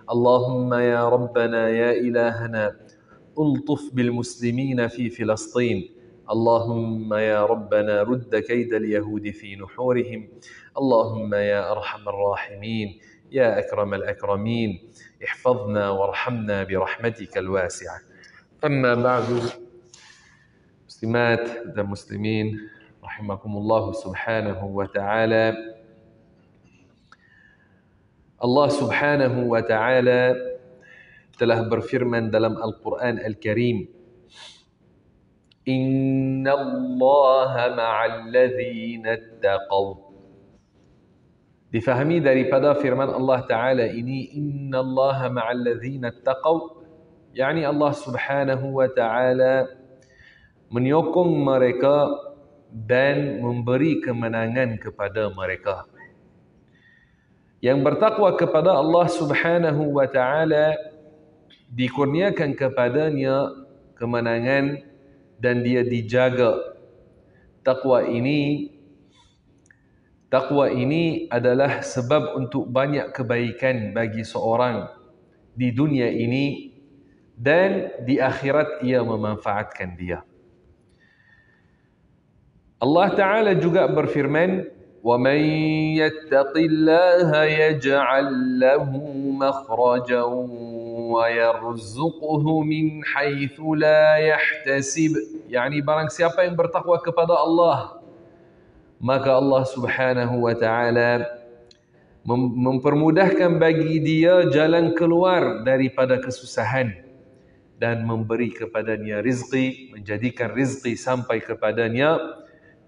اللهم يا ربنا يا إلهنا ألطف بالمسلمين في فلسطين. اللهم يا ربنا رد كيد اليهود في نحورهم. اللهم يا أرحم الراحمين يا أكرم الأكرمين احفظنا وارحمنا برحمتك الواسعة. أما بعد، مسلمات dan muslimin rahimakumullah subhanahu wa ta'ala. Allah subhanahu wa ta'ala telah berfirman dalam Al-Quran Al-Karim, Inna Allaha ma'al ladhina attaqaw. Difahami daripada firman Allah Ta'ala ini, Inna Allaha ma'al ladhina attaqaw, yakni Allah subhanahu wa ta'ala menyokong mereka dan memberi kemenangan kepada mereka. Yang bertakwa kepada Allah subhanahu wa ta'ala dikurniakan kepadanya kemenangan dan dia dijaga. Takwa ini adalah sebab untuk banyak kebaikan bagi seorang di dunia ini dan di akhirat ia memanfaatkan dia. Allah Ta'ala juga berfirman, وَمَنْ يَتَّقِ اللَّهَ يَجْعَلْ لَهُ مَخْرَجًا وَيَرْزُقْهُ مِنْ حَيْثُ لَا يَحْتَسِبُ. Yani barang siapa yang bertakwa kepada Allah, maka Allah Subhanahu wa Ta'ala mempermudahkan bagi dia jalan keluar daripada kesusahan dan memberi kepadanya rizki, menjadikan rizki sampai kepadanya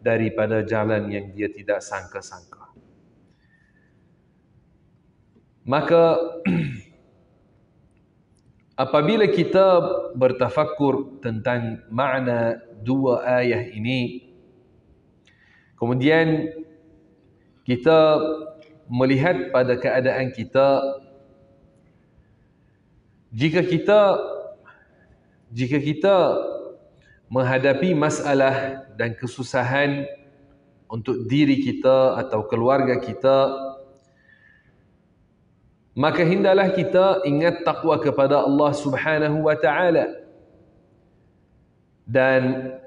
daripada jalan yang dia tidak sangka-sangka. Maka apabila kita bertafakkur tentang makna dua ayat ini, kemudian kita melihat pada keadaan kita, jika kita menghadapi masalah dan kesusahan untuk diri kita atau keluarga kita, maka hendaklah kita ingat takwa kepada Allah Subhanahu wa Ta'ala dan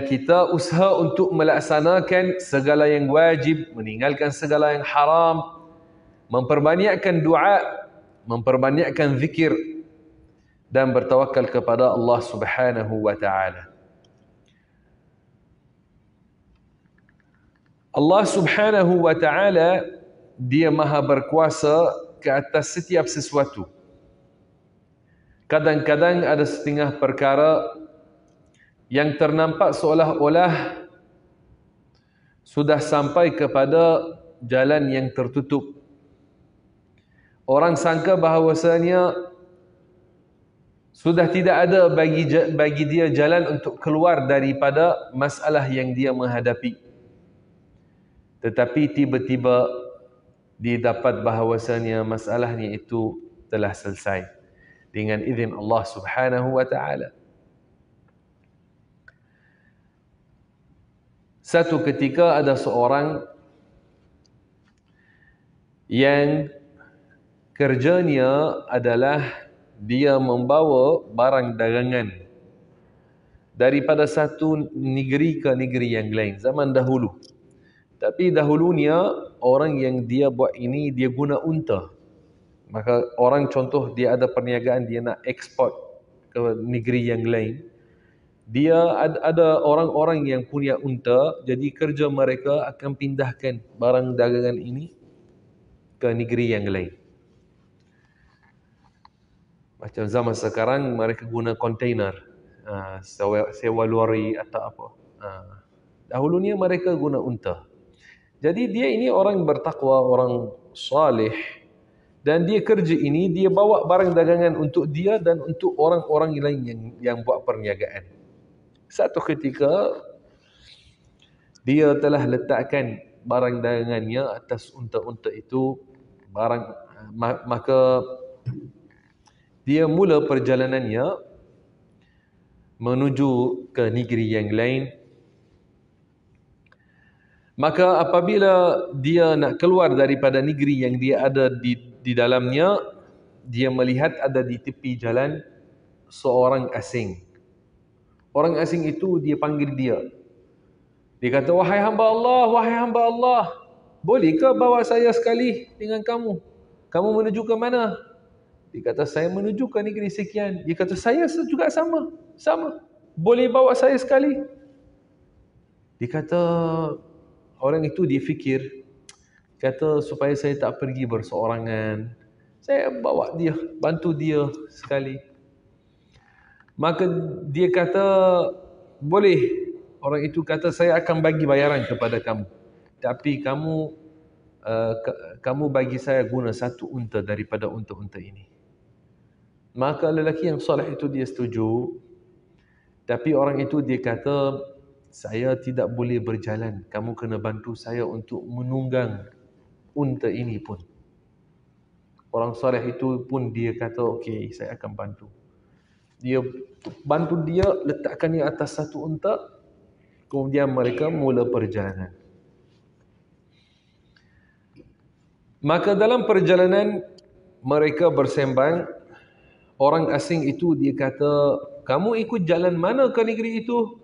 kita usaha untuk melaksanakan segala yang wajib, meninggalkan segala yang haram, memperbanyakkan doa, memperbanyakkan zikir dan bertawakal kepada Allah Subhanahu wa Ta'ala. Allah Subhanahu wa Ta'ala, dia maha berkuasa ke atas setiap sesuatu. Kadang-kadang ada setengah perkara yang ternampak seolah-olah sudah sampai kepada jalan yang tertutup. Orang sangka bahawasanya sudah tidak ada bagi dia jalan untuk keluar daripada masalah yang dia menghadapi. Tetapi tiba-tiba didapat bahawasanya masalahnya itu telah selesai dengan izin Allah Subhanahu wa Ta'ala. Satu ketika ada seorang yang kerjanya adalah dia membawa barang dagangan daripada satu negeri ke negeri yang lain zaman dahulu. Tapi dahulunya orang yang dia buat ini dia guna unta. Maka orang contoh dia ada perniagaan, dia nak ekspor ke negeri yang lain. Dia ada orang-orang yang punya unta, jadi kerja mereka akan pindahkan barang dagangan ini ke negeri yang lain. Macam zaman sekarang mereka guna kontainer, sewa lori atau apa. Dahulunya mereka guna unta. Jadi dia ini orang bertakwa, orang salih, dan dia kerja ini dia bawa barang dagangan untuk dia dan untuk orang-orang lain yang buat perniagaan. Satu ketika dia telah letakkan barang dagangannya atas unta-unta itu, maka dia mula perjalanannya menuju ke negeri yang lain. Maka apabila dia nak keluar daripada negeri yang dia ada di dalamnya dia melihat ada di tepi jalan seorang asing. Orang asing itu dia panggil dia. Dia kata, wahai hamba Allah, bolehkah bawa saya sekali dengan kamu? Kamu menuju ke mana? Dia kata, saya menuju ke negeri sekian. Dia kata, saya juga sama. Boleh bawa saya sekali? Dia kata, orang itu dia fikir, kata supaya saya tak pergi berseorangan, saya bawa dia, bantu dia sekali. Maka dia kata, boleh. Orang itu kata, saya akan bagi bayaran kepada kamu. Tapi kamu bagi saya guna satu unta daripada unta-unta ini. Maka lelaki yang soleh itu dia setuju. Tapi orang itu dia kata, saya tidak boleh berjalan. Kamu kena bantu saya untuk menunggang unta ini pun. Orang soleh itu pun dia kata, okey, saya akan bantu. Dia bantu dia, letakkannya atas satu unta. Kemudian mereka mula perjalanan. Maka dalam perjalanan mereka bersembang, orang asing itu dia kata, kamu ikut jalan mana ke negeri itu?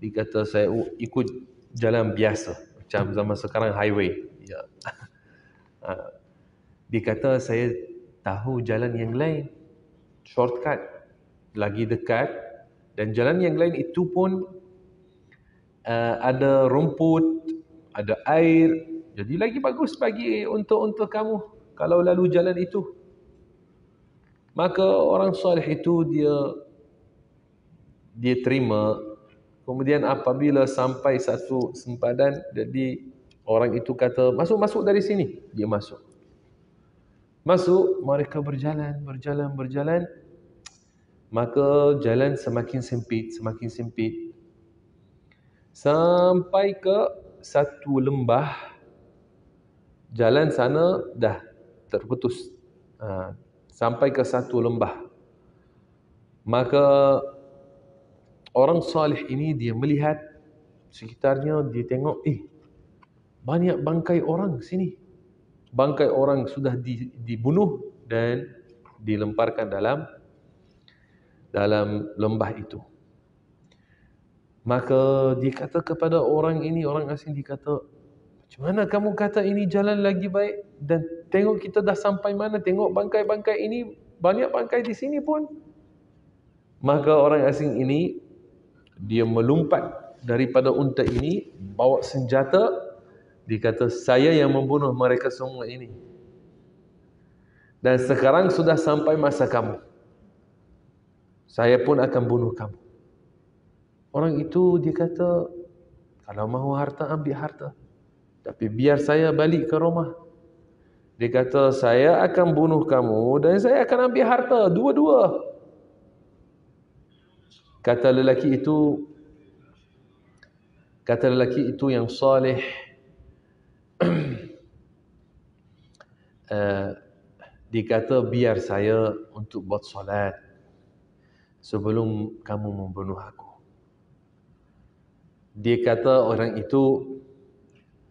Dia kata, saya ikut jalan biasa, macam zaman sekarang highway. Ya. Dia kata, saya tahu jalan yang lain, shortcut, lagi dekat, dan jalan yang lain itu pun ada rumput, ada air, jadi lagi bagus bagi untuk kamu kalau lalu jalan itu. Maka orang soleh itu dia terima. Kemudian apabila sampai satu sempadan, jadi orang itu kata, masuk dari sini. Dia masuk, mereka berjalan. Maka jalan semakin sempit. Sampai ke satu lembah, jalan sana dah terputus. Sampai ke satu lembah. Maka orang salih ini dia melihat sekitarnya, dia tengok, banyak bangkai orang sini. Bangkai orang sudah dibunuh dan dilemparkan dalam lembah itu. Maka dia kata kepada orang ini, orang asing, dia kata, macam mana kamu kata ini jalan lagi baik? Dan tengok kita dah sampai mana, tengok bangkai-bangkai ini, banyak bangkai di sini pun. Maka orang asing ini, dia melompat daripada unta ini, bawa senjata, dia kata, saya yang membunuh mereka semua ini. Dan sekarang sudah sampai masa kamu. Saya pun akan bunuh kamu. Orang itu dia kata, kalau mahu harta, ambil harta. Tapi biar saya balik ke rumah. Dia kata, saya akan bunuh kamu dan saya akan ambil harta. Dua-dua. Kata lelaki itu yang soleh, dia kata, biar saya untuk buat solat sebelum kamu membunuh aku. Dia kata, orang itu,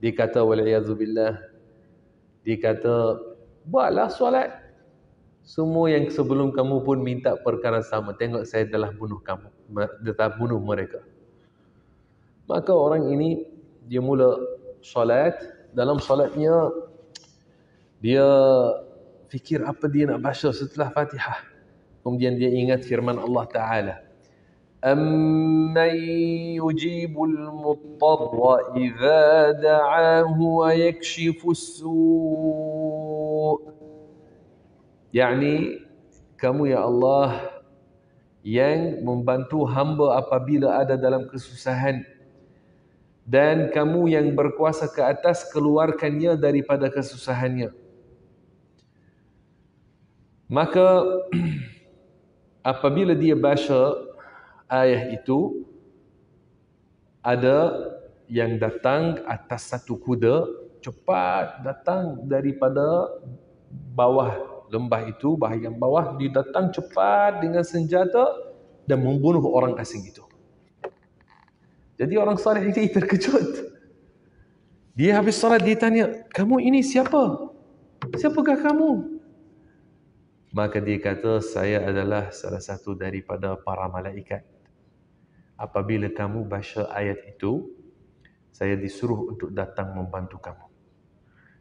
dia kata, wal'iyazubillah, dia kata, buatlah solat. Semua yang sebelum kamu pun minta perkara sama. Tengok saya telah bunuh kamu, telah bunuh mereka. Maka orang ini, dia mula solat. Dalam solatnya, dia fikir apa dia nak baca setelah Fatihah. Kemudian dia ingat firman Allah Ta'ala, أَمَّنْ يُجِيبُ الْمُضْطَرَّ إِذَا دَعَاهُ وَيَكْشِفُ السُّوءَ. Yani, kamu ya Allah yang membantu hamba apabila ada dalam kesusahan, dan kamu yang berkuasa ke atas keluarkannya daripada kesusahannya. Maka apabila dia baca ayat itu, ada yang datang atas satu kuda, cepat datang daripada bawah lembah itu, bahagian bawah, dia datang cepat dengan senjata dan membunuh orang asing itu. Jadi orang saleh ini terkejut. Dia habis salat, dia tanya, kamu ini siapa? siapakah kamu? Maka dia kata, saya adalah salah satu daripada para malaikat. Apabila kamu baca ayat itu, saya disuruh untuk datang membantu kamu.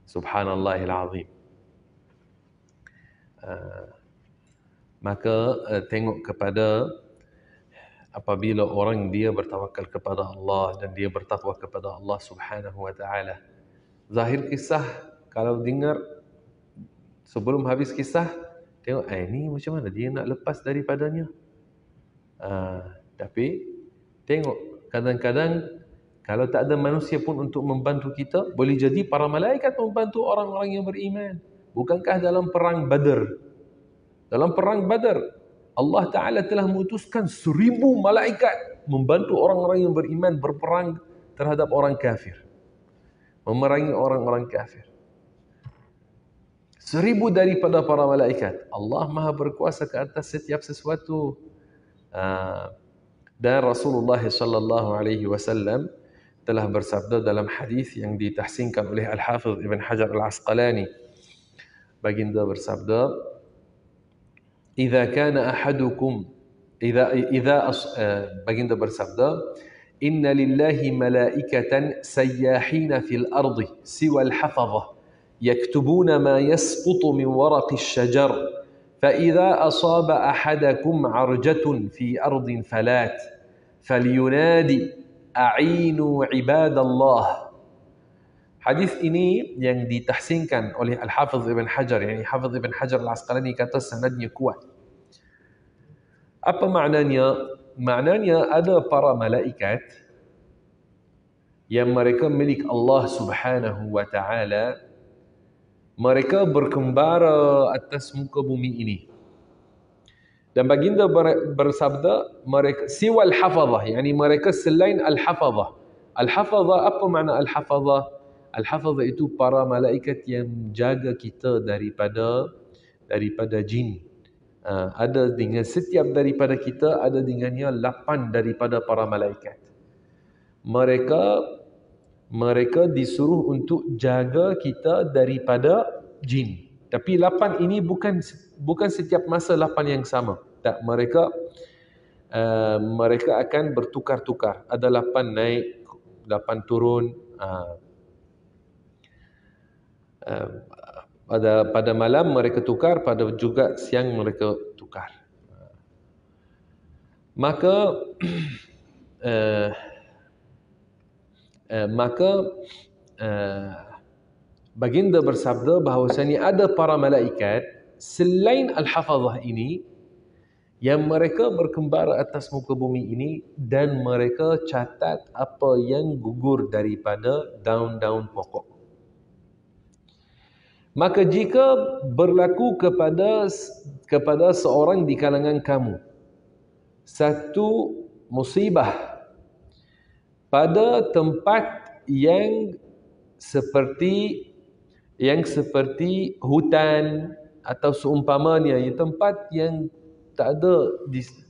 Subhanallahil azim. Maka tengok kepada apabila orang dia bertawakal kepada Allah dan dia bertakwa kepada Allah Subhanahu wa taala. Zahir kisah kalau dengar sebelum habis kisah, tengok ni macam mana dia nak lepas daripadanya. Tapi tengok kadang-kadang kalau tak ada manusia pun untuk membantu kita, boleh jadi para malaikat membantu orang-orang yang beriman. Bukankah dalam perang Badar? Dalam perang Badar, Allah Ta'ala telah mengutuskan 1000 malaikat membantu orang-orang yang beriman berperang terhadap orang kafir. Memerangi orang-orang kafir. 1000 daripada para malaikat. Allah Maha berkuasa ke atas setiap sesuatu. Dan Rasulullah sallallahu alaihi wasallam telah bersabda dalam hadis yang ditahsinkan oleh Al-Hafiz Ibn Hajar Al-Asqalani. Baginda bersabda, baginda bersabda, inna lillahi malaikatan sayyahina fil ardi siwa al-hafazah yaktubuna ma yasqutu min waraqi asy-syajar fa idza asaba ahadakum 'arjatun fi ardin falat falyunadi a'inu ibadallah. Hadis ini yang ditahsinkan oleh Al-Hafiz Ibn Hajar, yani Hafiz Ibn Hajar Al-Asqalani kata sanadnya kuat. Apa maknanya? Maknanya ada para malaikat yang mereka milik Allah Subhanahu wa taala. Mereka berkembara atas muka bumi ini. Dan baginda bersabda, mereka siwal hafazah, yani mereka selain al-hafazah. Al-hafazah, apa makna al-hafazah? Al-hafazah itu para malaikat yang menjaga kita daripada jin. Ada dengan setiap daripada kita, ada dengannya 8 daripada para malaikat. Mereka disuruh untuk jaga kita daripada jin. Tapi 8 ini bukan setiap masa 8 yang sama. Tak, mereka akan bertukar-tukar. Ada 8 naik, 8 turun. Pada malam mereka tukar, pada juga siang mereka tukar. Maka baginda bersabda bahawasanya ada para malaikat selain al-hafazah ini yang mereka berkembara atas muka bumi ini dan mereka catat apa yang gugur daripada daun-daun pokok. Maka jika berlaku kepada seorang di kalangan kamu satu musibah pada tempat yang seperti hutan atau seumpamanya, tempat yang tak ada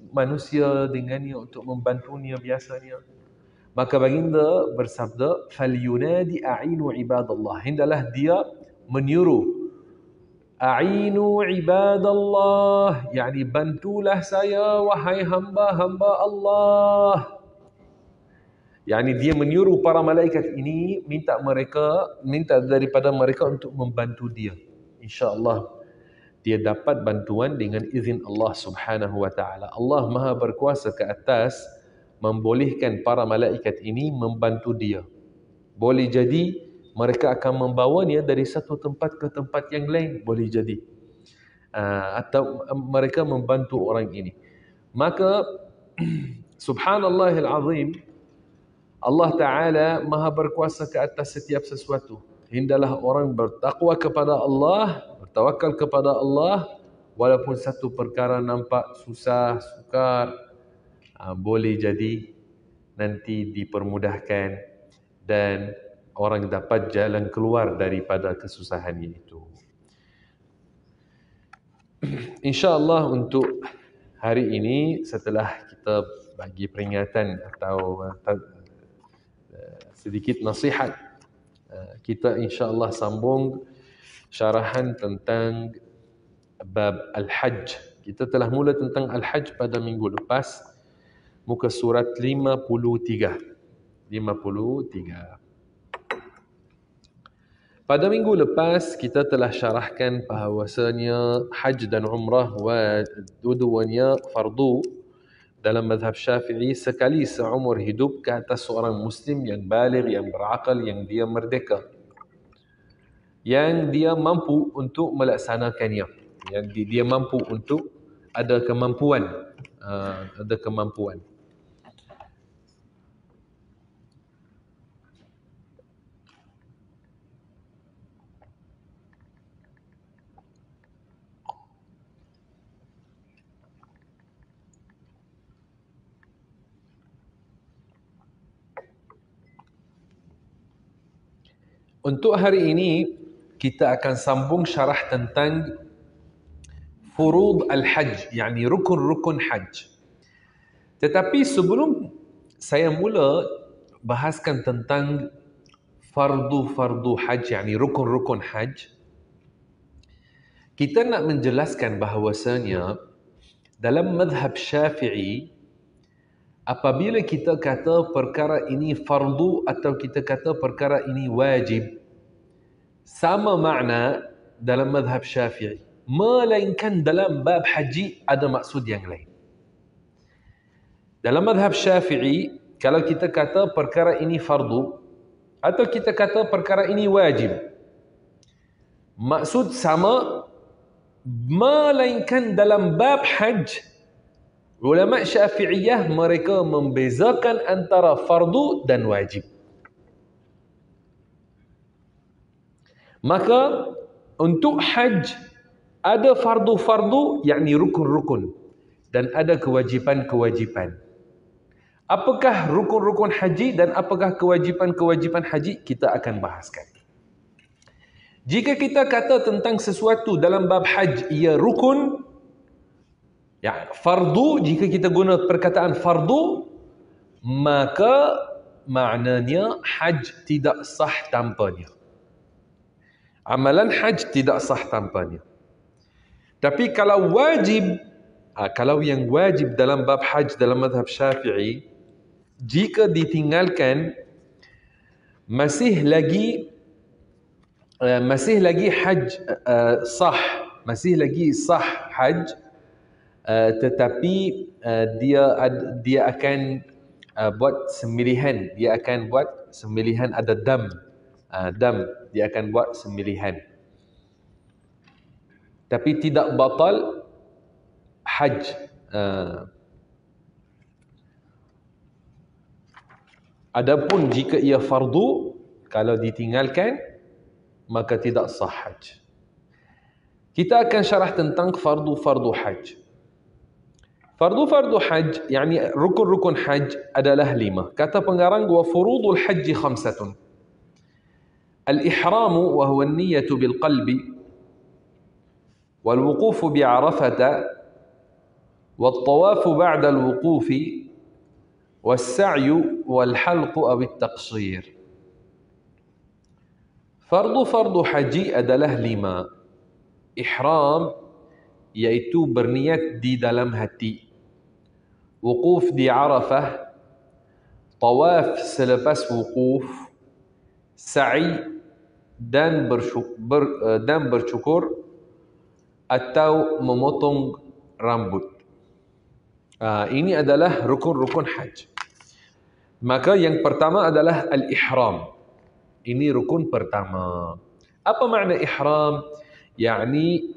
manusia dengannya untuk membantunya biasanya, maka baginda bersabda, falyunadi a'inu ibadallah, hendaklah dia menyuruh a'inu ibadallah, yakni bantulah saya wahai hamba-hamba Allah. yakni dia menyuruh para malaikat ini, minta daripada mereka untuk membantu dia. InsyaAllah dia dapat bantuan dengan izin Allah Subhanahu wa taala. Allah Maha berkuasa ke atas membolehkan para malaikat ini membantu dia. Boleh jadi mereka akan membawanya dari satu tempat ke tempat yang lain, boleh jadi. Atau mereka membantu orang ini. Maka subhanallahil azim, Allah Ta'ala Maha berkuasa ke atas setiap sesuatu. Hendaklah orang bertakwa kepada Allah, bertawakal kepada Allah, walaupun satu perkara nampak susah, sukar, boleh jadi nanti dipermudahkan dan orang dapat jalan keluar daripada kesusahannya itu. InsyaAllah untuk hari ini, setelah kita bagi peringatan atau sedikit nasihat, kita insyaAllah sambung syarahan tentang bab Al-Hajj. Kita telah mula tentang Al-Hajj pada minggu lepas, muka surat 53. Pada minggu lepas kita telah syarahkan bahawasanya Hajj dan Umrah dua-duanya fardu dalam mazhab Syafi'i sekali seumur hidup ke atas seorang Muslim yang baligh, yang berakal, yang dia merdeka, yang dia mampu untuk melaksanakannya, yang dia mampu untuk ada kemampuan. Untuk hari ini kita akan sambung syarah tentang furud al-hajj, yakni rukun-rukun hajj. Tetapi sebelum saya mula bahaskan tentang fardu-fardu hajj, yakni rukun-rukun hajj, kita nak menjelaskan bahawasanya dalam mazhab Syafi'i, apabila kita kata perkara ini fardu atau kita kata perkara ini wajib, sama makna dalam mazhab Syafi'i, melainkan dalam bab haji ada maksud yang lain. Dalam mazhab Syafi'i, kalau kita kata perkara ini fardu atau kita kata perkara ini wajib, maksud sama, melainkan dalam bab hajj, ulama Syafi'iyah mereka membezakan antara fardu dan wajib. Maka untuk hajj ada fardu-fardu, yakni rukun-rukun, dan ada kewajipan-kewajipan. Apakah rukun-rukun haji dan apakah kewajipan-kewajipan haji, kita akan bahaskan. Jika kita kata tentang sesuatu dalam bab hajj ia rukun, ya, fardu, jika kita guna perkataan fardu, maka maknanya hajj tidak sah tanpanya. Amalan hajj tidak sah tanpanya. Tapi kalau wajib, kalau yang wajib dalam bab hajj dalam mazhab Syafi'i, jika ditinggalkan masih lagi hajj sah, masih lagi sah hajj, tetapi dia akan buat sembelihan, ada dam, dia akan buat sembelihan, tapi tidak batal hajj. Adapun jika ia fardu, kalau ditinggalkan maka tidak sah hajj. Kita akan syarah tentang fardu-fardu hajj. Fardu-fardu hajj, yakni rukun-rukun hajj adalah 5. Kata pengarang, wa furudul hajji 5. Al-ihramu wa huwa an-niyyatu bil qalbi, wal wuqufu bi Arafata, wal tawafu ba'da al-wuqufi, was-sa'yu wal halqu aw at-taqsir. Fardu-fardu haji adalah 5. Ihram, iaitu berniat di dalam hati. Wukuf di Arafah, tawaf selepas wukuf, sa'i dan bercukur atau memotong rambut. Ini adalah rukun-rukun haji. Maka yang pertama adalah al-ihram. Ini rukun pertama. Apa makna ihram? Yakni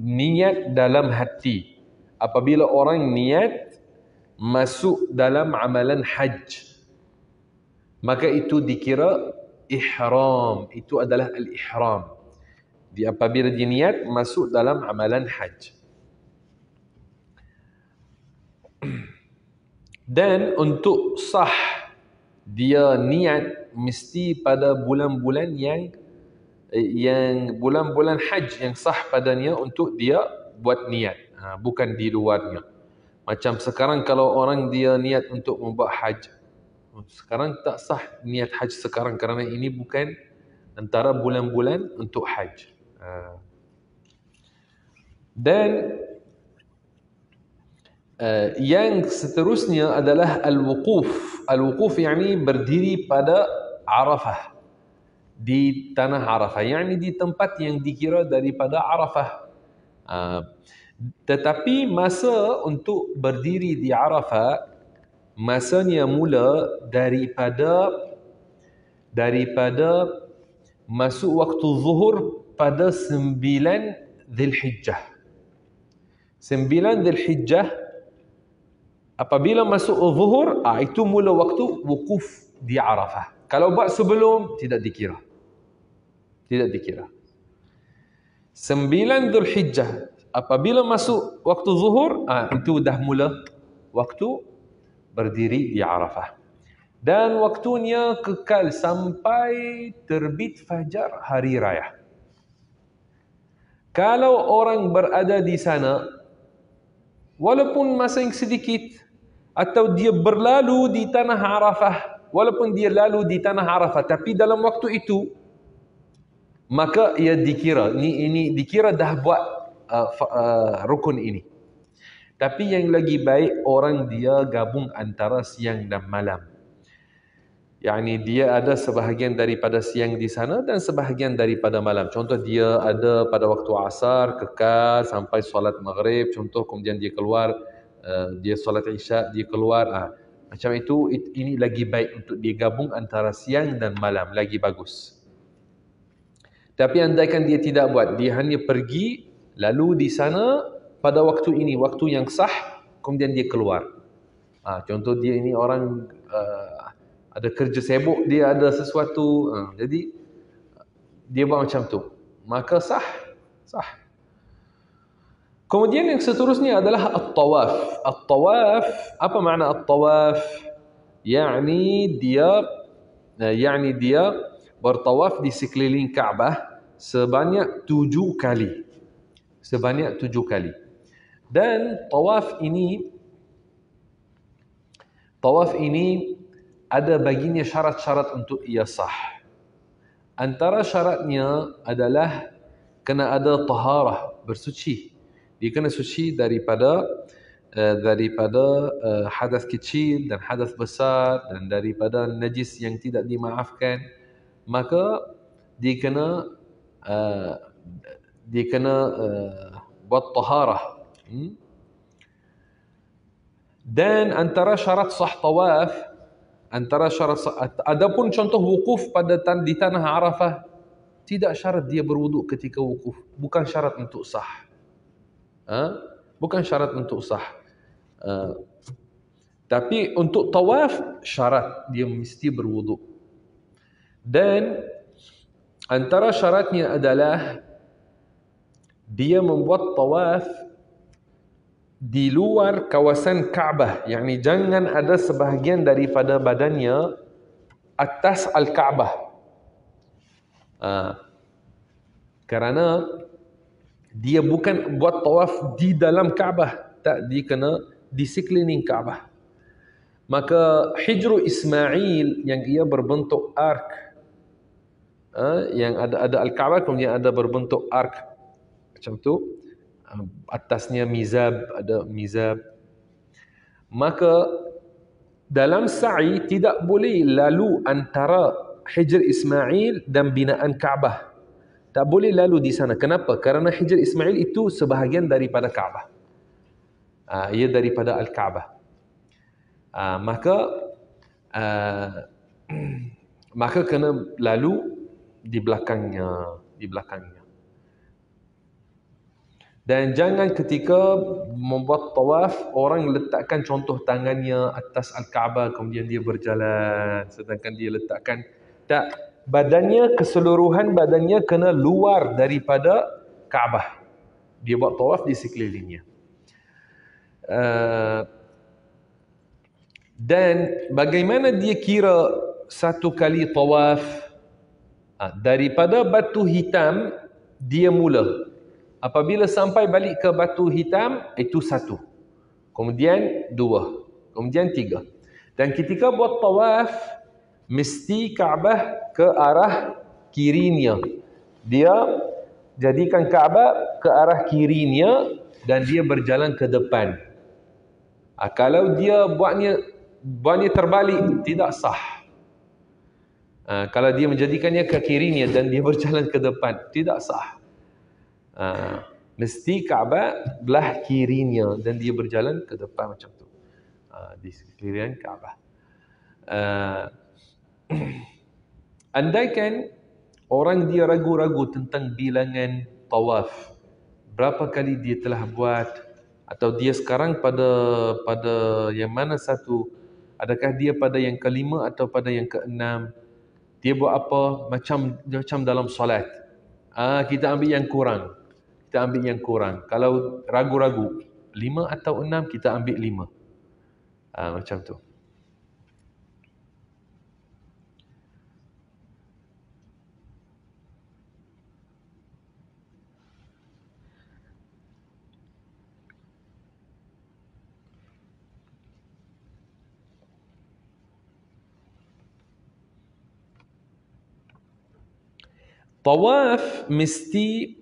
niat dalam hati. Apabila orang niat masuk dalam amalan hajj, maka itu dikira ihram. Itu adalah al-ihram. Apabila dia niat masuk dalam amalan hajj. Dan untuk sah dia niat mesti pada bulan-bulan yang bulan-bulan hajj yang sah padanya untuk dia buat niat, bukan di luarnya. Macam sekarang kalau orang dia niat untuk membuat hajj, sekarang tak sah niat hajj sekarang kerana ini bukan antara bulan-bulan untuk hajj. Dan yang seterusnya adalah al-wuquf. Al-wuquf yakni berdiri pada Arafah, di tanah Arafah, yakni di tempat yang dikira daripada Arafah. Tetapi masa untuk berdiri di Arafah, masanya mula daripada masuk waktu zuhur pada 9 Zulhijjah. 9 Zulhijjah, apabila masuk zuhur, itu mula waktu wukuf di Arafah. Kalau buat sebelum, tidak dikira. Tidak dikira. 9 Zulhijjah, apabila masuk waktu zuhur, itu dah mula waktu berdiri di Arafah. Dan waktunya kekal sampai terbit fajar hari raya. Kalau orang berada di sana, walaupun masa yang sedikit, atau dia berlalu di tanah Arafah, walaupun dia lalu di tanah Arafah, tapi dalam waktu itu, maka ia dikira, ini dikira dah buat rukun ini. Tapi yang lagi baik, orang dia gabung antara siang dan malam. Yani dia ada sebahagian daripada siang di sana dan sebahagian daripada malam. Contoh dia ada pada waktu asar, kekal sampai solat maghrib. Contoh kemudian dia keluar, dia solat isyak, dia keluar. Macam itu, ini lagi baik untuk dia gabung antara siang dan malam. Lagi bagus. Tapi andaikan dia tidak buat, dia hanya pergi, lalu di sana pada waktu ini, waktu yang sah, kemudian dia keluar. Contoh dia ini orang ada kerja sibuk, dia ada sesuatu, jadi dia buat macam tu, maka sah. Kemudian yang seterusnya adalah at-tawaf. At-tawaf, apa makna at-tawaf? Yakni dia bertawaf di sekeliling Kaabah sebanyak 7 kali. Sebanyak 7 kali. Dan tawaf ini ada baginya syarat-syarat untuk ia sah. Antara syaratnya adalah kena ada taharah, bersuci. Dia kena suci daripada hadas kecil dan hadas besar dan daripada najis yang tidak dimaafkan. Maka dia kena buat taharah. Dan antara syarat sah tawaf, adapun contoh wukuf di tanah Arafah, tidak syarat dia berwuduk ketika wukuf, bukan syarat untuk sah. Bukan syarat untuk sah. Tapi untuk tawaf syarat dia mesti berwuduk. Dan antara syaratnya adalah dia membuat tawaf di luar kawasan Kaabah, yakni jangan ada sebahagian daripada badannya atas Al-Kaabah. Kerana dia bukan buat tawaf di dalam Kaabah, tak, dia kena di sekeliling Kaabah. Maka Hijru Ismail yang ia berbentuk ark, yang ada Al-Kaabah kemudian ada berbentuk ark macam tu, atasnya ada mizab. Maka dalam sa'i tidak boleh lalu antara Hijr Ismail dan binaan Kaabah. Tak boleh lalu di sana. Kenapa? Kerana Hijr Ismail itu sebahagian daripada Kaabah. Ia daripada Al-Kaabah. Maka kena lalu di belakangnya. Dan jangan ketika membuat tawaf, orang letakkan contoh tangannya atas Al-Kaabah, kemudian dia berjalan, sedangkan dia letakkan, tak, keseluruhan badannya kena luar daripada Kaabah. Dia buat tawaf di sekelilingnya. Dan bagaimana dia kira satu kali tawaf? Daripada batu hitam, dia mula. Apabila sampai balik ke batu hitam, itu 1. Kemudian 2. Kemudian 3. Dan ketika buat tawaf, mesti Kaabah ke arah kirinya. Dia jadikan Kaabah ke arah kirinya dan dia berjalan ke depan. Kalau dia buatnya terbalik, tidak sah. Kalau dia menjadikannya ke kirinya dan dia berjalan ke depan, tidak sah. Mesti Kaabah belah kirinya dan dia berjalan ke depan macam tu. Di sekeliling Kaabah. Andaikan orang dia ragu-ragu tentang bilangan tawaf, berapa kali dia telah buat, atau dia sekarang pada yang mana satu, adakah dia pada yang kelima atau pada yang keenam, dia buat apa, macam dalam solat. Kita ambil yang kurang. Kita ambil yang kurang. Kalau ragu-ragu 5 atau 6, kita ambil 5. Macam tu. Tawaf mesti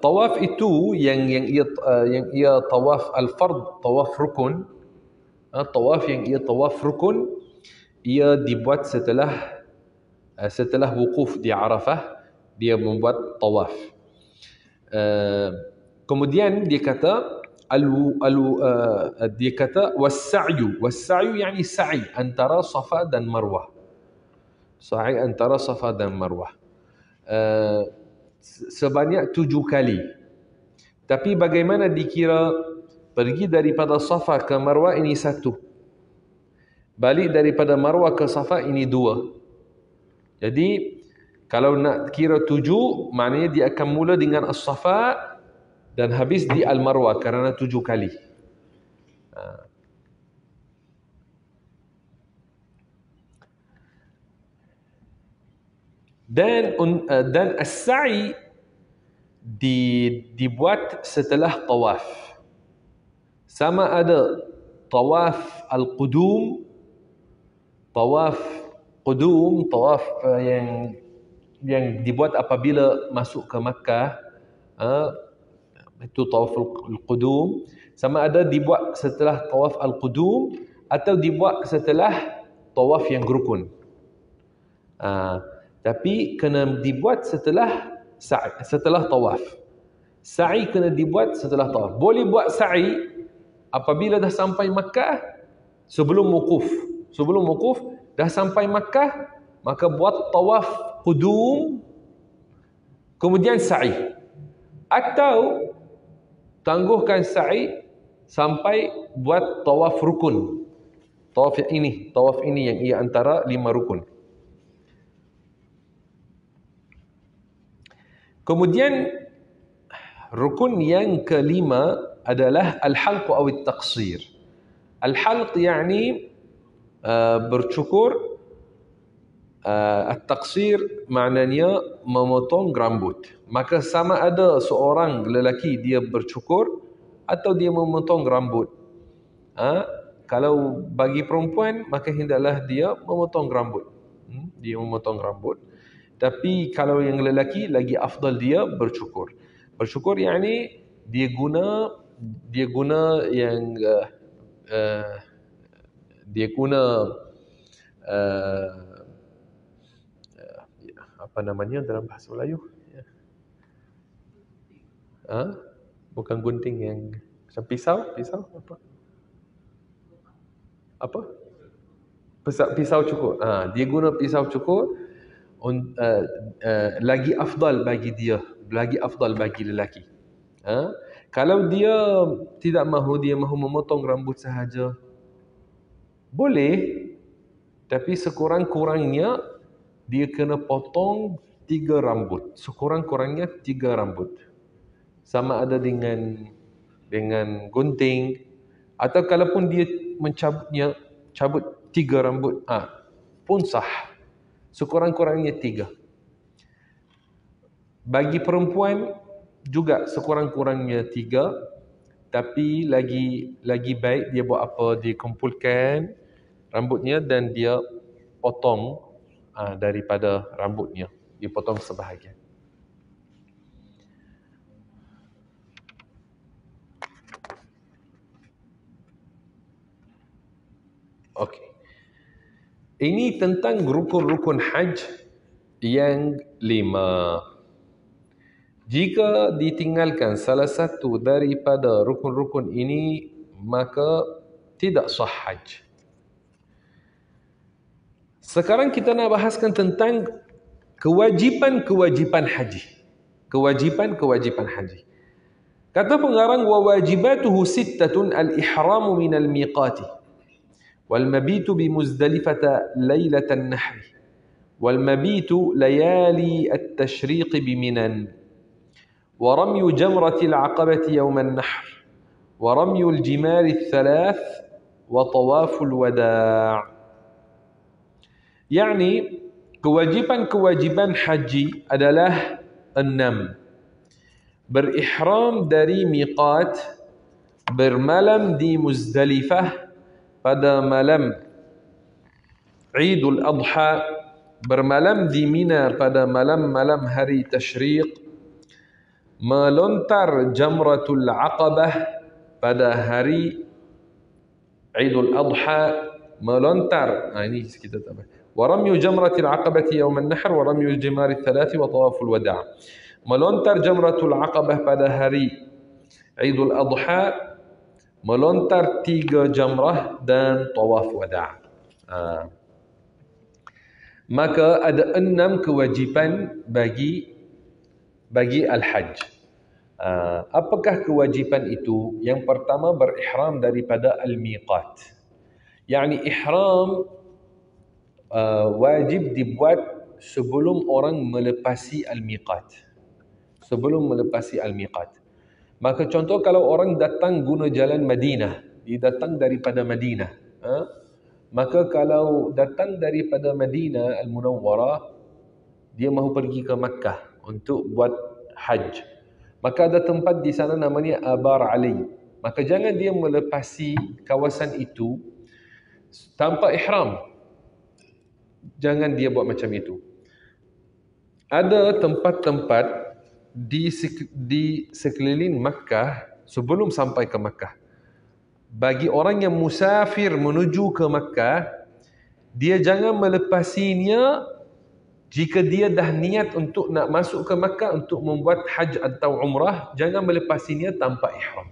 tawaf itu yang ia tawaf al-fard, tawaf rukun. Tawaf yang ia tawaf rukun, ia dibuat setelah wukuf di Arafah, dia membuat tawaf. Kemudian dia kata dia kata was-sa'yu yani sa'i antara Safa dan Marwah. Sa'i antara Safa dan Marwah. Sebanyak 7 kali. Tapi bagaimana dikira pergi daripada Safa ke Marwah ini 1. Balik daripada Marwah ke Safa ini 2. Jadi kalau nak kira 7, maknanya dia akan mula dengan As-Safa dan habis di Al-Marwah kerana 7 kali. Dan as-sa'i dibuat setelah tawaf. Sama ada tawaf al-qudum, tawaf yang dibuat apabila masuk ke Makkah, itu tawaf al-qudum. Sama ada dibuat setelah tawaf al-qudum atau dibuat setelah tawaf yang rukun. Tapi kena dibuat setelah tawaf. Sa'i kena dibuat setelah tawaf. Boleh buat sa'i apabila dah sampai Makkah sebelum wukuf. Sebelum wukuf dah sampai Makkah, maka buat tawaf qudum kemudian sa'i. Atau tangguhkan sa'i sampai buat tawaf rukun. Tawaf ini yang ia antara 5 rukun. Kemudian rukun yang kelima adalah al-halq atau at-taqsir. Al-halq yakni bercukur, at-taqsir maknanya memotong rambut. Maka sama ada seorang lelaki dia bercukur atau dia memotong rambut. Kalau bagi perempuan maka hendaklah dia memotong rambut. Dia memotong rambut. Tapi kalau yang lelaki lagi afdal dia bercukur. Bercukur yakni dia guna yang dia guna apa namanya dalam bahasa Melayu? Bukan gunting, yang macam pisau apa? Apa? Pisau cukur. Dia guna pisau cukur. Lagi afdal bagi dia, lagi afdal bagi lelaki. Kalau dia tidak mahu, dia mahu memotong rambut sahaja, boleh. Tapi sekurang-kurangnya dia kena potong 3 rambut. Sekurang-kurangnya 3 rambut. Sama ada dengan gunting, atau kalaupun dia cabut 3 rambut pun sah. Sekurang-kurangnya 3. Bagi perempuan juga sekurang-kurangnya 3. Tapi lagi baik dia buat apa? Dia kumpulkan rambutnya dan dia potong daripada rambutnya. Dia potong sebahagian. Okey. Ini tentang rukun-rukun haj yang 5. Jika ditinggalkan salah satu daripada rukun-rukun ini, maka tidak sah haj. Sekarang kita nak bahaskan tentang kewajipan-kewajipan haji. Kewajipan-kewajipan haji. Kata pengarang, wa wajibatuhu sittatun al-ihramu min al-miqati wal mabitu bi Muzdalifata lailatan nahri wal mabitu layali at-tashriq bi Minan wa ramyu jamratil aqabati yawm an-nahr wa ramyu al-jimar al-thalath wa tawaful wada'. Yani kewajipan-kewajipan haji adalah 6. Berihram dari miqat, bermalam di Muzdalifah pada malam Idul Adha, bermalam di Mina pada malam-malam hari Tashriq, melontar Jamratul Aqabah pada hari Idul Adha, melontar, ini kita tak apa. ورمي جمرة العقبة يوم النحر ورمي الجمار الثلاث وطواف الوداع. Melontar Jamratul Aqabah pada hari Idul Adha, melontar 3 jamrah dan tawaf wada'. Maka ada 6 kewajipan bagi al-hajj. Apakah kewajipan itu? Yang pertama, berihram daripada al-miqat. Yani ihram wajib dibuat sebelum orang melepasi al-miqat. Sebelum melepasi al-miqat. Maka contoh kalau orang datang guna jalan Madinah, dia datang daripada Madinah. Maka kalau datang daripada Madinah Al-Munawwarah, dia mahu pergi ke Makkah untuk buat hajj. Maka ada tempat di sana namanya Abar Ali. Maka jangan dia melepasi kawasan itu tanpa ihram. Jangan dia buat macam itu. Ada tempat-tempat di sekeliling Makkah sebelum sampai ke Makkah. Bagi orang yang musafir menuju ke Makkah, dia jangan melepasinya jika dia dah niat untuk nak masuk ke Makkah untuk membuat hajj atau umrah, jangan melepasinya tanpa ihram.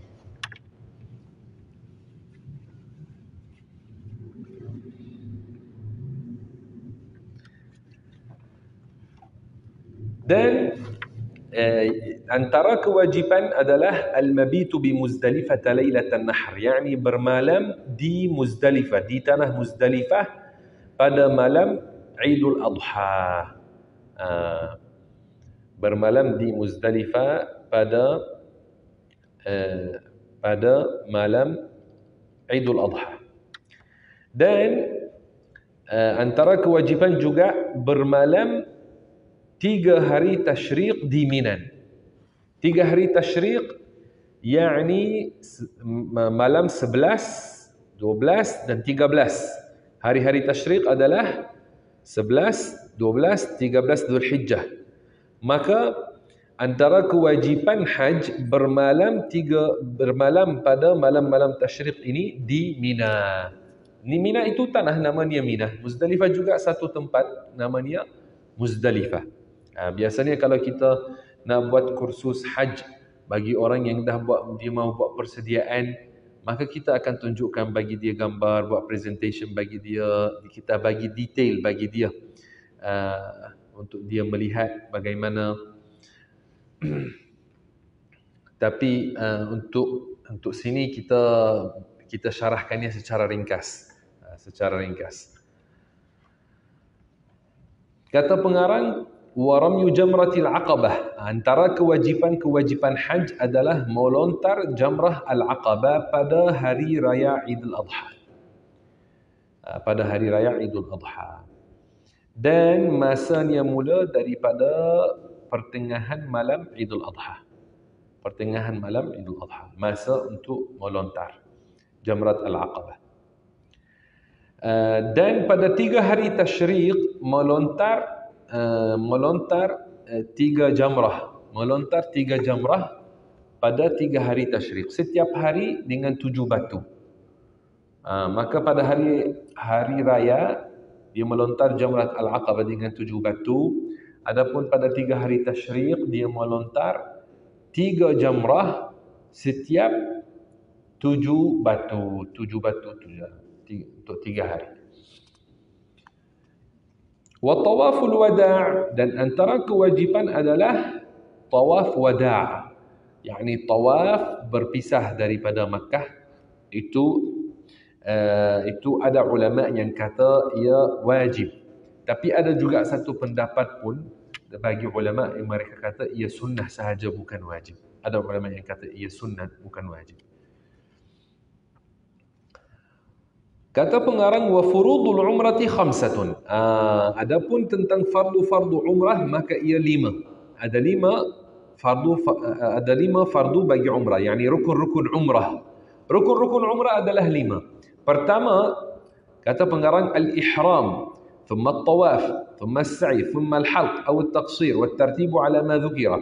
Dan antara kewajipan adalah al-mabitu bi Muzdalifah lailatan nahr, yakni bermalam di Muzdalifah, di tanah Muzdalifah pada malam Idul Adha. Bermalam di Muzdalifah pada malam Idul Adha. Dan antara kewajipan juga bermalam 3 hari Tashriq di Minan. 3 hari Tashriq, yakni malam 11, 12 dan 13. Hari-hari Tashriq adalah 11, 12, 13 Dzulhijjah. Maka antara kewajipan haj bermalam pada malam-malam Tashriq ini di Mina. Mina itu tanah namanya Mina. Muzdalifah juga satu tempat namanya Muzdalifah. Biasanya kalau kita nak buat kursus haj bagi orang yang dah dia mahu buat persediaan, maka kita akan tunjukkan bagi dia gambar, buat presentation bagi dia, kita bagi detail bagi dia untuk dia melihat bagaimana. Tapi untuk sini kita syarahkannya secara ringkas. Kata pengarang, waramyu jamratil aqabah. Antara kewajipan-kewajipan haj adalah melontar jamrah al-aqabah pada hari raya Idul Adha. Pada hari raya Idul Adha. Dan masanya mula daripada pertengahan malam Idul Adha. pertengahan malam Idul Adha, masa untuk melontar Jamrat Al-Aqabah. Dan pada 3 hari tasyriq melontar 3 jamrah. Melontar 3 jamrah pada 3 hari tasyriq. Setiap hari dengan 7 batu. Maka pada hari raya dia melontar Jamrat Al-Aqabah dengan 7 batu. Adapun pada 3 hari tasyriq dia melontar 3 jamrah setiap 7 batu. 7 batu untuk 3 hari. Wa tawaful wada', dan antara kewajipan adalah tawaf wada', yakni tawaf berpisah daripada Makkah. Itu ada ulama yang kata ia wajib. Tapi ada juga satu pendapat pun bagi ulama yang mereka kata ia sunnah sahaja, bukan wajib. Ada ulama yang kata ia sunnah, bukan wajib. Kata pengarang, wa furudul umrati khamsatun. Adapun tentang fardu-fardu umrah, maka ia 5. Ada 5 fardu bagi umrah, yakni rukun-rukun umrah. Rukun-rukun umrah adalah 5. Pertama, kata pengarang, al-ihram, thumma at-tawaf, thumma as-sa'i, thumma al-halq aw at-taqsir wa at-tartib ala ma dhukira.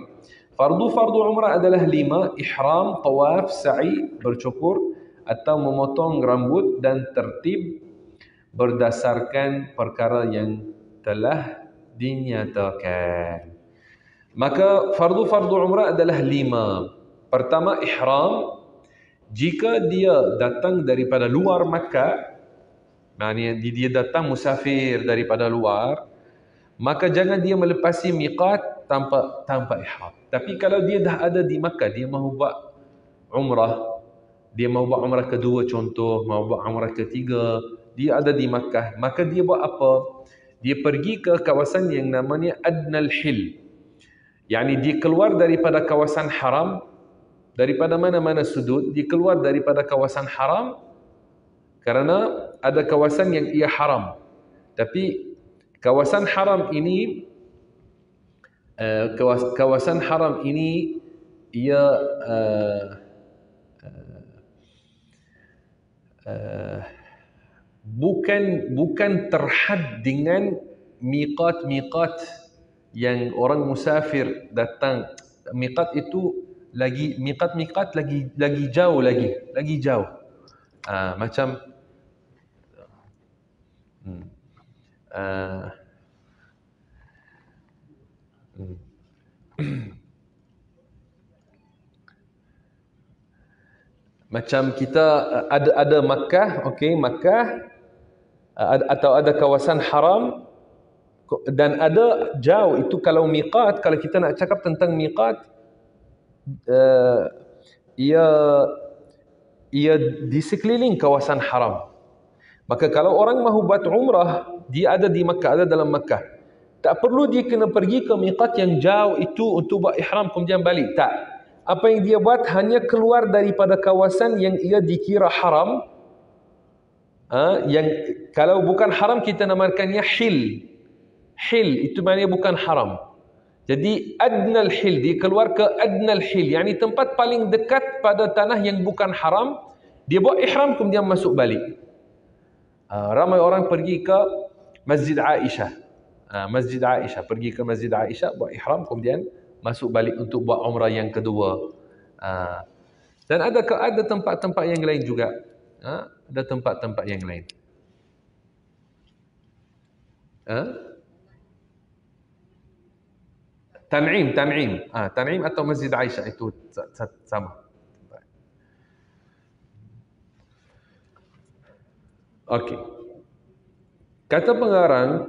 Fardu umrah adalah 5: ihram, tawaf, sa'i, bercukur atau memotong rambut, dan tertib berdasarkan perkara yang telah dinyatakan. Maka fardu umrah adalah 5. Pertama, ihram. Jika dia datang daripada luar Makkah, maknanya dia datang musafir daripada luar, maka jangan dia melepasi miqat tanpa ihram. Tapi kalau dia dah ada di Makkah, dia mahu buat umrah, dia mahu buat umrah kedua contoh, mahu buat umrah ketiga, dia ada di Makkah, maka dia buat apa? Dia pergi ke kawasan yang namanya Adnal Hil. yakni dia keluar daripada kawasan haram, daripada mana-mana sudut, dia keluar daripada kawasan haram kerana ada kawasan yang ia haram. Tapi kawasan haram ini ia bukan terhad dengan miqat-miqat yang orang musafir datang. Miqat itu miqat lagi jauh lagi jauh. Macam macam kita ada Makkah, okey, Makkah atau ada kawasan haram dan ada jauh. Itu kalau miqat, kalau kita nak cakap tentang miqat, ia di sekeliling kawasan haram. Maka kalau orang mahu buat umrah, dia ada di Makkah, ada dalam Makkah, tak perlu dia kena pergi ke miqat yang jauh itu untuk buat ihram kemudian balik. Tak. Apa yang dia buat hanya keluar daripada kawasan yang ia dikira haram. Yang kalau bukan haram kita namakannya hil. Hil itu maknanya bukan haram. Jadi adnal hil, dia keluar ke adnal hil, yakni tempat paling dekat pada tanah yang bukan haram. Dia buat ihram kemudian masuk balik. Ramai orang pergi ke Masjid Aisyah. Masjid Aisyah, pergi ke Masjid Aisyah, buat ihram kemudian masuk balik untuk buat umrah yang kedua. Dan ada tempat-tempat yang lain juga. Ada tempat-tempat yang lain. Tan'im. Tan'im atau Masjid Aisyah itu sama. Okey. Kata pengarang,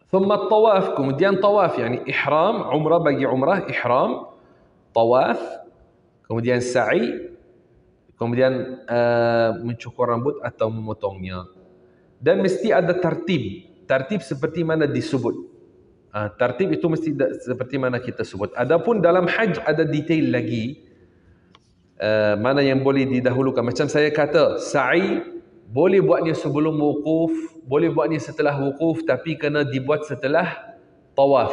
thumma tawaf, kemudian tawaf, yakni ihram, umrah bagi umrah, ihram, tawaf, kemudian sa'i, kemudian mencukur rambut atau memotongnya. Dan mesti ada tartib. Tartib seperti mana disebut. Tartib itu mesti seperti mana kita sebut. Adapun dalam haj ada detail lagi. Mana yang boleh didahulukan. Macam saya kata, sa'i boleh buatnya sebelum wukuf, boleh buatnya setelah wukuf, tapi kena dibuat setelah tawaf.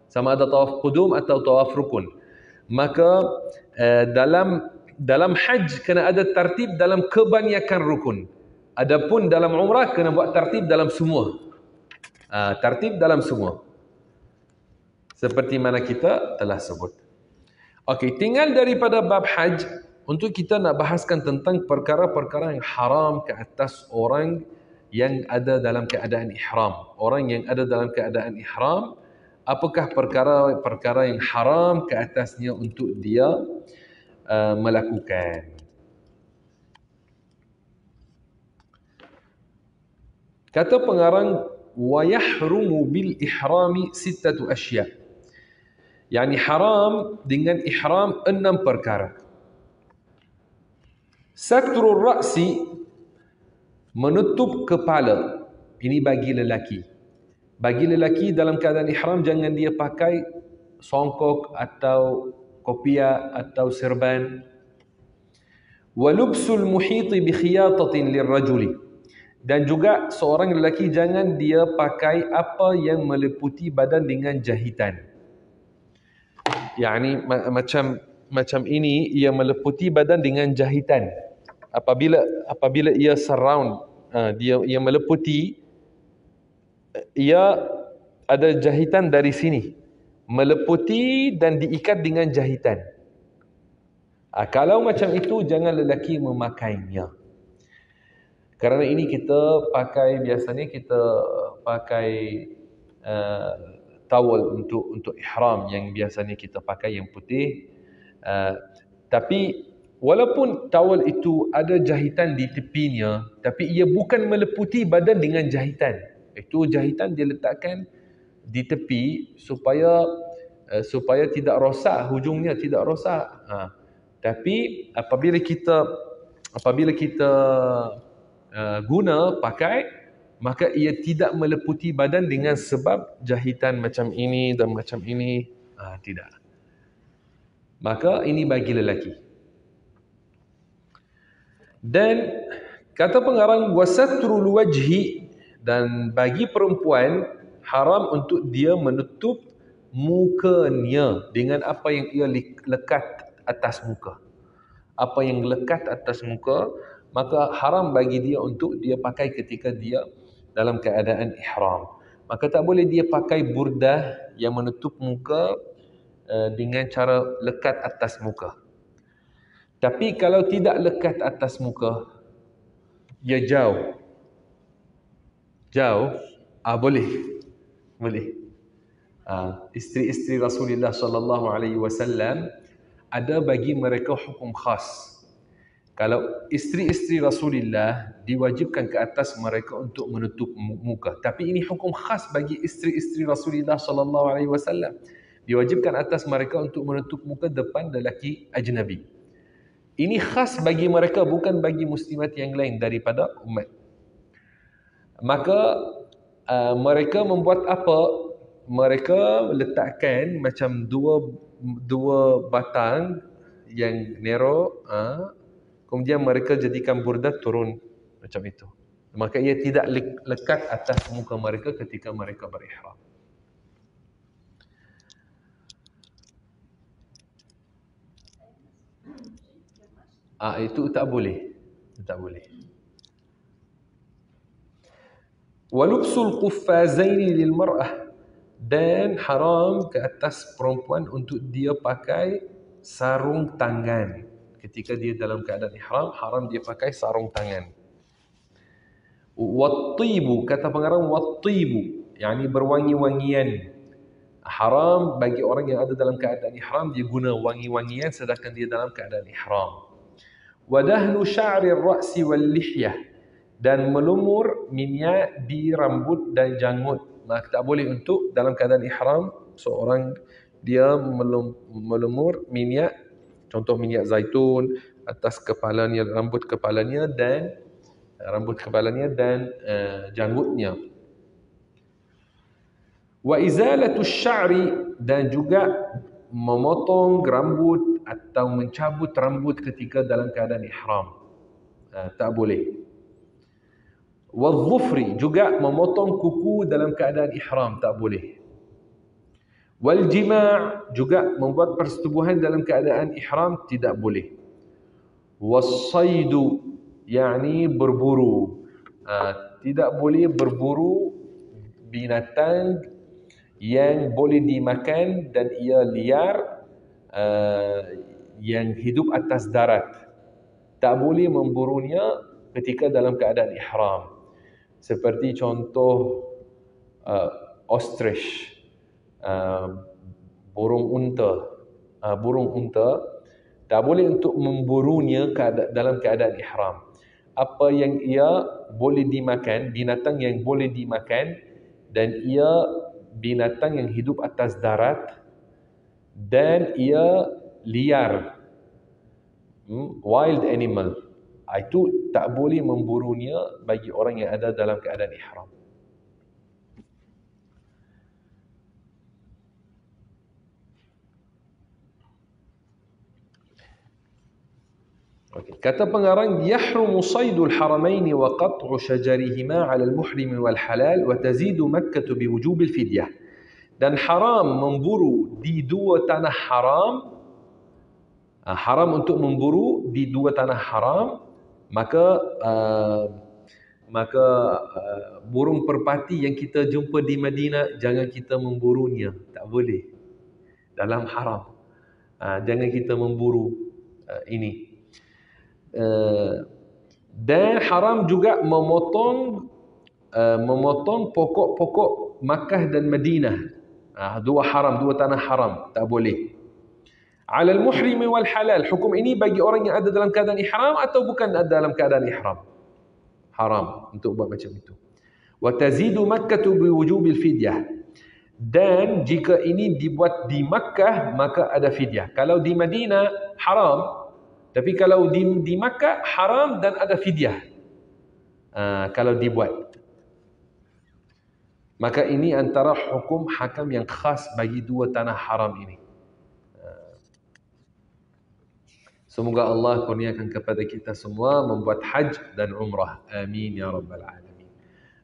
Sama ada tawaf qudum atau tawaf rukun. Maka dalam haji kena ada tertib dalam kebanyakan rukun. Adapun dalam umrah kena buat tertib dalam semua. Tertib dalam semua. Seperti mana kita telah sebut. Okey, tinggal daripada bab haj untuk kita nak bahaskan tentang perkara-perkara yang haram ke atas orang yang ada dalam keadaan ihram. Orang yang ada dalam keadaan ihram, apakah perkara-perkara yang haram ke atasnya untuk dia melakukan. Kata pengarang, wa yahrumu bil ihrami sittatu asya'. Yani haram dengan ihram 6 perkara. Satrul ra'si, menutup kepala. Ini bagi lelaki. Bagi lelaki dalam keadaan ihram jangan dia pakai songkok atau kopiah atau serban. Wa lubsul muhiti bi khiyatatin lirrajuli. Dan juga seorang lelaki jangan dia pakai apa yang meliputi badan dengan jahitan. Yani macam ini ia meliputi badan dengan jahitan. Apabila ia surround, ia meliputi, ia ada jahitan dari sini, meliputi dan diikat dengan jahitan. Kalau macam itu jangan lelaki memakainya. Kerana ini biasanya kita pakai tawal untuk ihram yang biasanya kita pakai yang putih. Tapi walaupun tawal itu ada jahitan di tepinya, tapi ia bukan meliputi badan dengan jahitan. Itu jahitan dia letakkan di tepi supaya tidak rosak, hujungnya tidak rosak. Tapi apabila kita guna pakai, maka ia tidak meliputi badan dengan sebab jahitan macam ini dan macam ini. Tidak. Maka ini bagi lelaki. Dan kata pengarang, wasatrul wajhi, dan bagi perempuan haram untuk dia menutup mukanya dengan apa yang ia lekat atas muka. Apa yang lekat atas muka, maka haram bagi dia untuk dia pakai ketika dia dalam keadaan ihram. Maka tak boleh dia pakai burdah yang menutup muka dengan cara lekat atas muka. Tapi kalau tidak lekat atas muka, dia jauh, boleh. Isteri-isteri Rasulullah sallallahu alaihi wasallam ada bagi mereka hukum khas. Kalau isteri-isteri Rasulullah diwajibkan ke atas mereka untuk menutup muka. Tapi ini hukum khas bagi isteri-isteri Rasulullah sallallahu alaihi wasallam. Diwajibkan atas mereka untuk menutup muka depan lelaki ajnabi. Ini khas bagi mereka, bukan bagi muslimat yang lain daripada umat. Maka mereka membuat apa? Mereka letakkan macam dua batang yang narrow, kemudian mereka jadikan burdah turun macam itu. Maka ia tidak lekat atas muka mereka ketika mereka berihram. Itu tak boleh. Walubsul quffazaini lil mar'ah, dan haram ke atas perempuan untuk dia pakai sarung tangan. Ketika dia dalam keadaan ihram, haram dia pakai sarung tangan. Wattibu, kata pengarang, wattibu, yani berwangi-wangian. Haram bagi orang yang ada dalam keadaan ihram, dia guna wangi-wangian sedangkan dia dalam keadaan ihram. Wadahnu sya'ri ar-ra'si wal lihyah, dan melumur minyak di rambut dan janggut. Maka tak boleh untuk dalam keadaan ihram seorang dia melumur minyak, contoh minyak zaitun atas kepalanya, rambut kepalanya dan janggutnya. Wa izalatu sya'ri, dan juga memotong rambut atau mencabut rambut ketika dalam keadaan ihram. Tak boleh. Wa dhufri, juga memotong kuku dalam keadaan ihram, tak boleh. Wal jima' juga membuat persetubuhan dalam keadaan ihram tidak boleh. Was-saidu yakni berburu. Tidak boleh berburu binatang yang boleh dimakan dan ia liar, yang hidup atas darat. Tak boleh memburunya ketika dalam keadaan ihram. Seperti contoh ostrich, burung unta. Burung unta tak boleh untuk memburunya dalam keadaan ihram. Apa yang ia boleh dimakan, binatang yang boleh dimakan, dan ia binatang yang hidup atas darat dan ia liar, wild animal, itu tak boleh memburunya bagi orang yang ada dalam keadaan ihram. Kata pengarang, yahrumu saydul haramaini wa qat'u syajarihima 'ala al-muhrim wal halal wa tazidu Makkah biwujubil fidyah. Dan haram memburu di dua tanah haram, haram untuk memburu di dua tanah haram, maka burung perpati yang kita jumpa di Madinah jangan kita memburunya, tak boleh, dalam haram. Jangan kita memburu ini. Dan haram juga memotong pokok-pokok Makkah dan Madinah. Dua haram, dua tanah haram, tak boleh. Alal muhrim wal halal. Hukum ini bagi orang yang ada dalam keadaan ihram atau bukan ada dalam keadaan ihram. Haram untuk buat macam itu. Wa tazidu Makkah biwujubil fidyah. Dan jika ini dibuat di Makkah maka ada fidyah. Kalau di Madinah haram, tapi kalau di Makkah haram dan ada fidyah. Kalau dibuat. Maka ini antara hukum hakam yang khas bagi dua tanah haram ini. Semoga Allah kurniakan kepada kita semua membuat haj dan umrah. Amin ya rabbal alamin.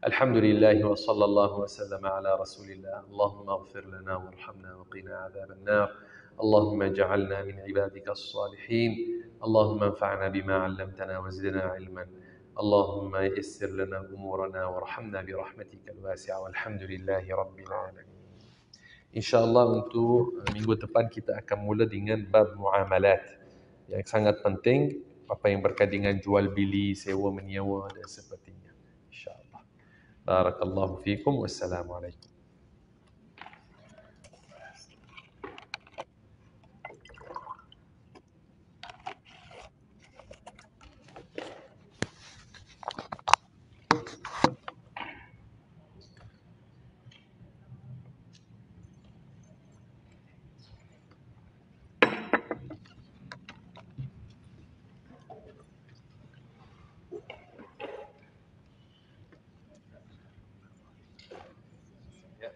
Alhamdulillah wa sallallahu wa sallam ala rasulillah. Allahumma ighfir lana warhamna wa qina adhaban nar. Allahumma ja'alna min ibadika as-salihin. Allahumma anfa'na bima 'allamtana wa zidna 'ilman. Allahumma yassir lana umurana warhamna bi rahmatika al-wasi'ah. Walhamdulillahi rabbil alamin. InsyaAllah untuk minggu depan kita akan mula dengan bab muamalat yang sangat penting, apa yang berkaitan dengan jual beli, sewa menyewa dan sebagainya. InsyaAllah. Barakallahu fiikum. Wassalamualaikum. Ya.